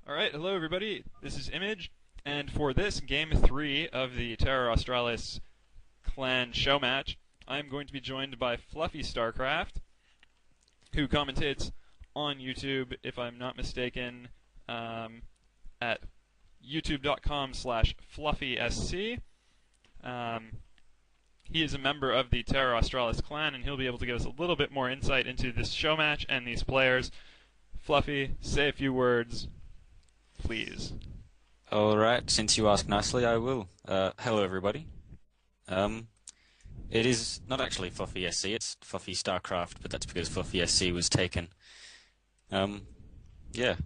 Alright, hello everybody. This is Image, and for this Game 3 of the Terra Australis clan Showmatch, I'm going to be joined by Fluffy StarCraft, who commentates on YouTube, if I'm not mistaken, at youtube.com/fluffysc. He is a member of the Terra Australis clan, and he'll be able to give us a little bit more insight into this show match and these players. Fluffy, say a few words, please. Alright, since you ask nicely, I will. Hello everybody. It is not actually Fluffy SC, it's Fluffy StarCraft, but that's because Fluffy SC was taken. Yeah.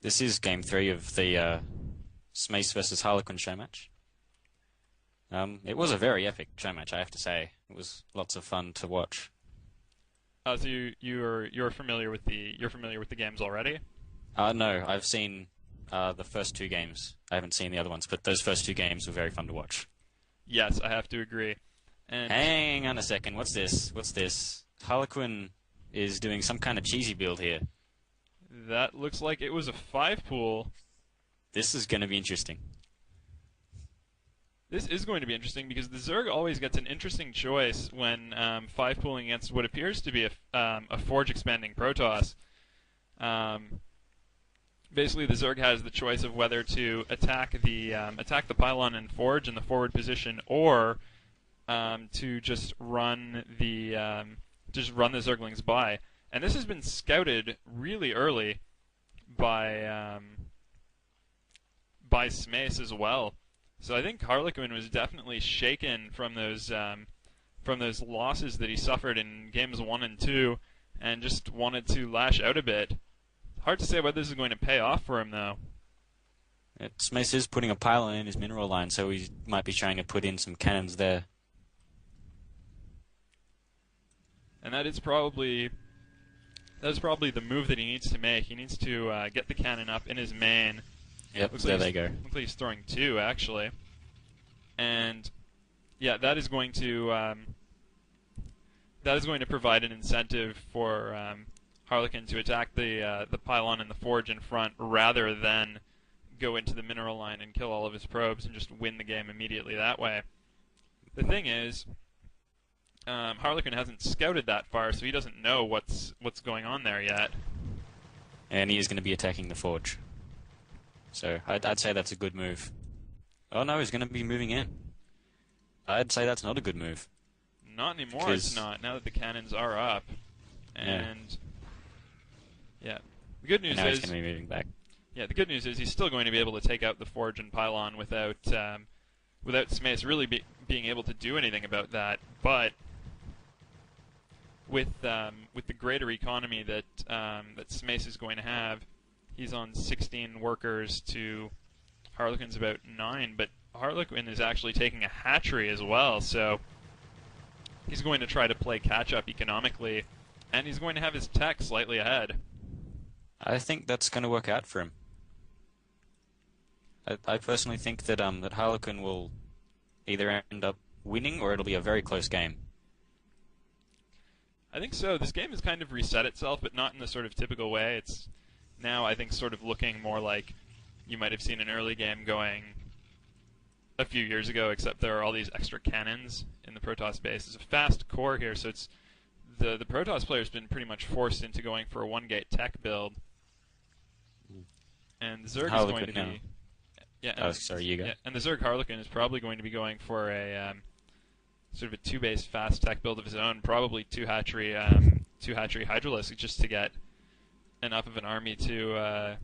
This is Game 3 of the Smace versus Harlekuin show match. It was a very epic show match, I have to say. It was lots of fun to watch. So you're familiar with the games already? No, I've seen the first two games. I haven't seen the other ones, but those first two games were very fun to watch. Yes, I have to agree. And Hang on a second, what's this? What's this? Harlekuin is doing some kind of cheesy build here. that looks like it was a 5-pool. This is going to be interesting. This is going to be interesting because the Zerg always gets an interesting choice when 5-pooling against what appears to be a Forge expanding Protoss. Basically, the Zerg has the choice of whether to attack the pylon and Forge in the forward position, or to just run the Zerglings by. And this has been scouted really early by Smace as well. So I think Harlekuin was definitely shaken from those losses that he suffered in games 1 and 2, and just wanted to lash out a bit. Hard to say whether this is going to pay off for him, though. Smace is putting a pylon in his mineral line, so he might be trying to put in some cannons there. And that is probably the move that he needs to make. He needs to get the cannon up in his main. Yep, Looks there like they go. Looks like he's throwing 2, actually. And yeah, that is going to provide an incentive for Harlekuin to attack the pylon and the Forge in front, rather than go into the mineral line and kill all of his probes and just win the game immediately that way. The thing is, Harlekuin hasn't scouted that far, so he doesn't know what's going on there yet. And he is going to be attacking the Forge. So I'd say that's a good move. Oh no, he's going to be moving in. I'd say that's not a good move. Not anymore, it's not, now that the cannons are up. And yeah. The good news and now is he's going to be moving back. Yeah, the good news is he's still going to be able to take out the Forge and Pylon without Smace really being able to do anything about that. But with the greater economy that Smace is going to have, he's on 16 workers to Harlekuin's about 9, but Harlekuin is actually taking a hatchery as well, so he's going to try to play catch-up economically, and he's going to have his tech slightly ahead. I think that's going to work out for him. I personally think that that Harlekuin will either end up winning, or it'll be a very close game. I think so. This game has kind of reset itself, but not in the sort of typical way. It's now, I think, sort of looking more like you might have seen an early game going a few years ago, except there are all these extra cannons in the Protoss base. It's a fast core here, so it's the Protoss player's been pretty much forced into going for a 1-gate tech build. And the Zerg is going to be... Yeah, sorry, you go. Yeah, and the Zerg Harlekuin is probably going to be going for a sort of a 2-base fast tech build of his own, probably 2 hatchery Hydralisks, just to get enough of an army to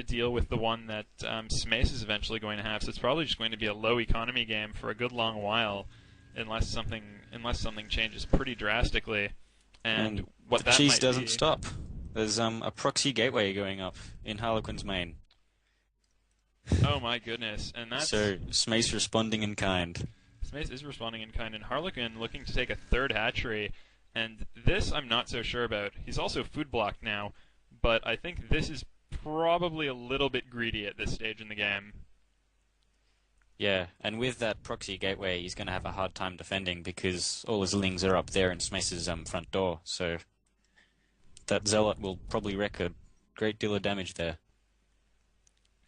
deal with the one that Smace is eventually going to have. So it's probably just going to be a low economy game for a good long while, unless something changes pretty drastically. And what the that cheese might doesn't be, stop. There's a proxy gateway going up in Harlekuin's main. Oh my goodness! And that's So Smace responding in kind. Smace is responding in kind, and Harlekuin looking to take a 3rd hatchery. And this I'm not so sure about. He's also food blocked now, but I think this is probably a little bit greedy at this stage in the game. Yeah, and with that proxy gateway, he's going to have a hard time defending because all his lings are up there in Smace's front door. So that Zealot will probably wreck a great deal of damage there.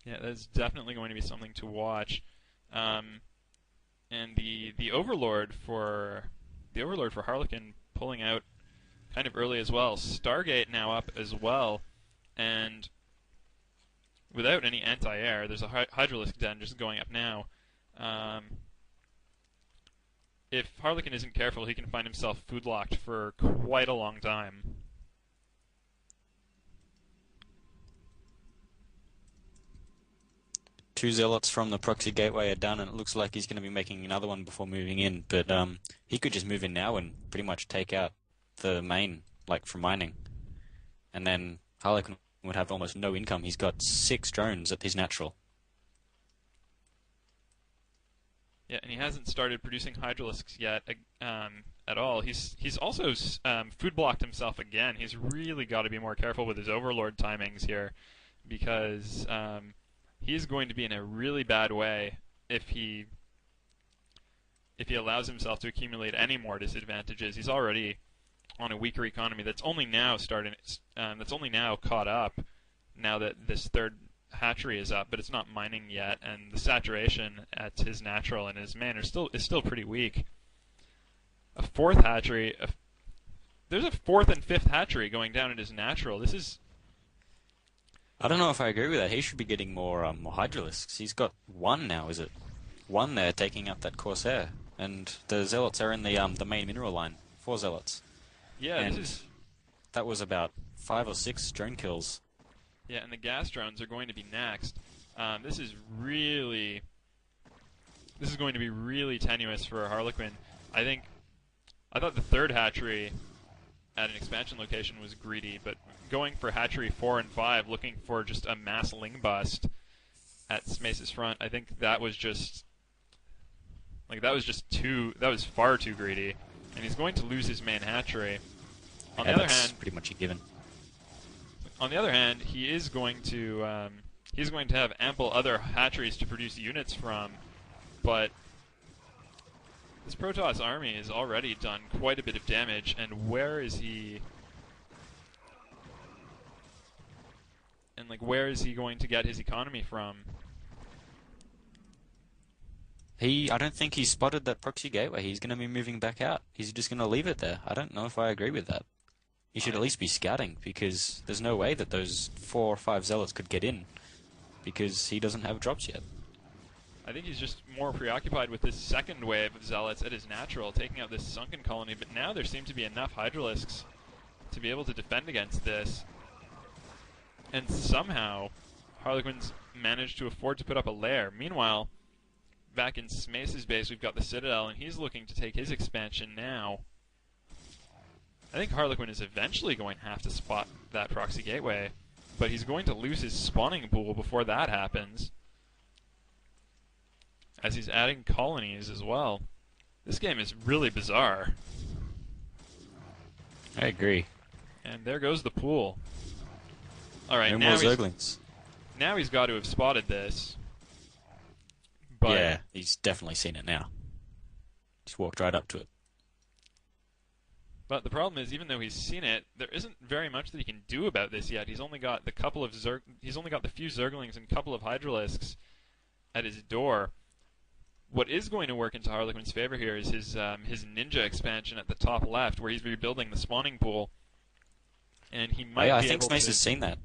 Yeah, that's definitely going to be something to watch. Um, and the Overlord for Harlequin pulling out kind of early as well. Stargate now up as well, and without any anti-air, there's a Hydralisk Den just going up now. Um, if Harlequin isn't careful, he can find himself food locked for quite a long time. Two Zealots from the proxy gateway are done, and it looks like he's going to be making another one before moving in. But he could just move in now and pretty much take out the main, like from mining. And then Harlequin would have almost no income. He's got 6 drones at his natural. Yeah, and he hasn't started producing Hydralisks yet at all. He's also food blocked himself again. He's really got to be more careful with his Overlord timings here, because he's going to be in a really bad way if he allows himself to accumulate any more disadvantages. He's already on a weaker economy that's only now caught up now that this third hatchery is up, but it's not mining yet, and the saturation at his natural and his main is still pretty weak. A fourth hatchery, there's a fourth and fifth hatchery going down at his natural. This is I don't know if I agree with that. He should be getting more Hydralisks. He's got 1 now, is it? 1 there taking out that Corsair, and the Zealots are in the main mineral line. 4 Zealots. yeah, And this is that was about 5 or 6 drone kills. yeah, and the gas drones are going to be next. This is going to be really tenuous for Harlequin. I thought the third hatchery at an expansion location was greedy, but going for hatchery 4 and 5, looking for just a mass ling bust at Smace's front, I think that was far too greedy, and he's going to lose his main hatchery. On the other hand, pretty much a given. On the other hand, he is going to have ample other hatcheries to produce units from, but this Protoss army has already done quite a bit of damage, and where is he going to get his economy from? I don't think he spotted that proxy gateway. He's going to be moving back out. He's just going to leave it there. I don't know if I agree with that. He should at least be scouting, because there's no way that those 4 or 5 Zealots could get in, because he doesn't have drops yet. I think he's just more preoccupied with this second wave of Zealots at his natural, taking out this sunken colony, but now there seem to be enough Hydralisks to be able to defend against this. And somehow, Harlequin's managed to afford to put up a lair. Meanwhile, back in Smace's base, we've got the Citadel, and he's looking to take his expansion now. I think Harlequin is eventually going to have to spot that proxy gateway, but he's going to lose his spawning pool before that happens, as he's adding colonies as well. This game is really bizarre. I agree. And there goes the pool. Alright, No more Zerglings. now he's got to have spotted this. But Yeah, he's definitely seen it now. Just walked right up to it. But the problem is, even though he's seen it, there isn't very much that he can do about this yet. He's only got the few Zerglings and couple of Hydralisks at his door. What is going to work into Harlequin's favor here is his ninja expansion at the top left, where he's rebuilding the spawning pool, and he might. I think Smace has seen that.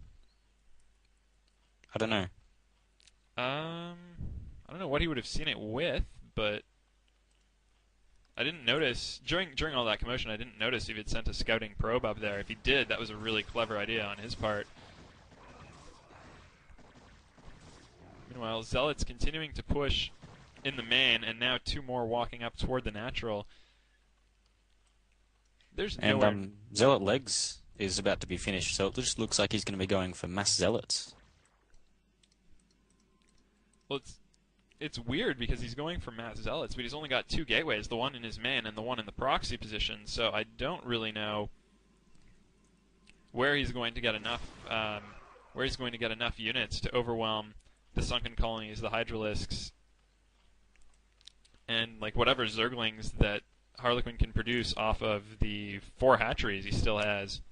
I don't know. I don't know what he would have seen it with, but I didn't notice during all that commotion. I didn't notice if he'd sent a scouting probe up there. If he did, that was a really clever idea on his part. Meanwhile, Zealots continuing to push in the main, and now 2 more walking up toward the natural. There's nowhere. And Zealot Legs is about to be finished, so it just looks like he's going to be going for mass Zealots. Well, it's weird because he's going for mass Zealots, but he's only got 2 gateways, the one in his main and the one in the proxy position, so I don't really know where he's going to get enough units to overwhelm the sunken colonies, the Hydralisks, and like whatever Zerglings that Harlequin can produce off of the 4 hatcheries he still has.